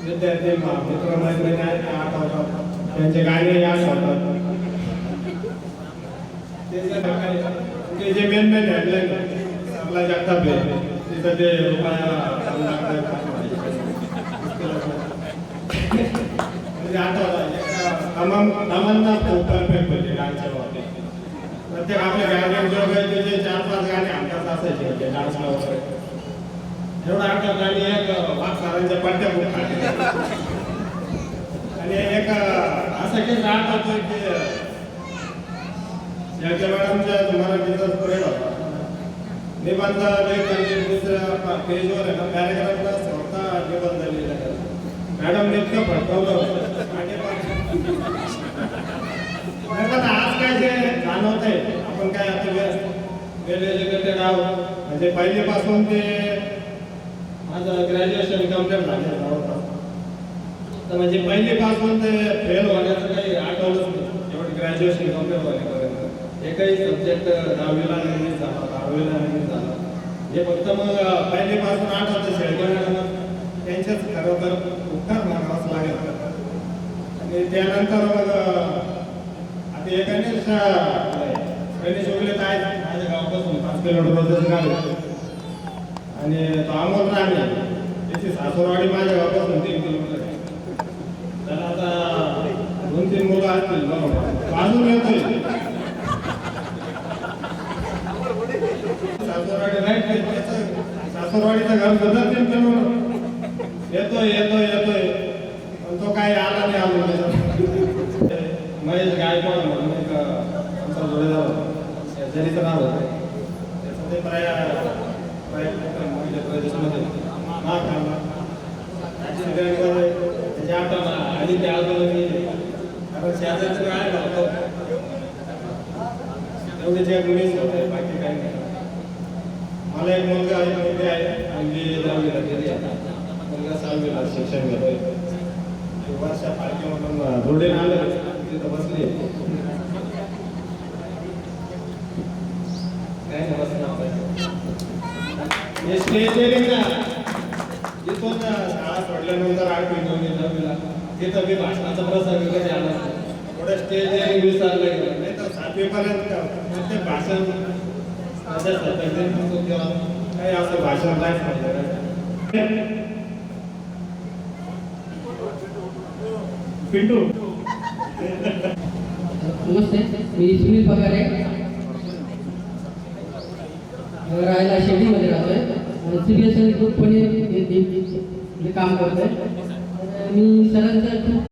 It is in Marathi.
विद्यार्थी मित्रमैत्रिणी आठवतात, त्यांचे गाणे आठवतात. ते जे मेन मेन हेडलाईन आपला जगताप तिथं ते म्हणजे आठवतात खूप परफेक्ट होते डान्सच्या बाबतीत. प्रत्येक आपल्या गाणे त्याचे 4-5 गाणे आमच्यात असायचे डान्सला वगैरे. एवढं आठवत आणि एक वाघसारांच्या पट्ट्या खूप खाल्ल्या. आणि एक असं केस आठवतो की याच्या मॅडमच्या मराठीचा स्प्रेड होता निबंध दुसऱ्या पेजवर आहे ना पॅरेग्राफला स्वतः निबंध लिहिला. मॅडम इतकं फटकवलं आज काय जे जाणवत आहे आपण काय आता वेल एज्युकेटेड आहोत. म्हणजे पहिलीपासून ते माझं ग्रॅज्युएशन कम्प्लीट झालं तर म्हणजे पहिलीपासून ते फेल होण्याचं काही आठवलंच नाही. एवढं ग्रॅज्युएशन कम्प्लीट होण्यापर्यंत एकही सब्जेक्ट 10वीला नाही झाला 12वीला नाही झाला. हे फक्त मग पहिलीपासून आठवतं शेळकेला त्यांच्याच खरं तर उपकार मागावाच लागेल. आणि त्यानंतर मग आता एकाने गणेश वगैरे काय माझ्या गावापासून 5 किलोमीटर गाव आणि तो अमोल राणे त्याची सासुरवाडी माझ्या गावापासून 3 किलोमीटर आहे. त्याला आता 2-3 मुलं असतील बरोबर अजून येतोय सासुरवाडी राईट सासुरवाडीचं घर सुद्धा 3 किलोमीटर येतोय पण तो काही आला नाही अजून. महेश गायकवाड म्हणून एक आमचा जोडीदार होता जरीचं नाव होतं त्याचं ते प्रदेशमध्ये त्याच्या आता आणि त्या कारण शेजारचं काय नव्हतं एवढे जे गुणीच होते बाकी काही नाही. मला एक मुलगा आहे मुलगी आहे आणि 10वीला गेली मुलगा 6वीला शिक्षण घेतोय. वर्षा पालखी म्हणून जोडे आलं तिथं बसले काय नाही बसणार स्टेज ना जिथून शाळा सोडल्यानंतर 8वी 9वी 10वीला तिथं मी भाषणाचा प्रसंग कधी आला थोडं स्टेज विसरलं गेलं नाही तर 7वी पर्यंत प्रत्येक भाषण काही असं भाषण नाही. पिंटू नमस्ते मी सुनील पगारे राहायला शेतीमध्ये राहतोय. CBSE ग्रुपमध्ये काम करतोय. मी सरांचं खूप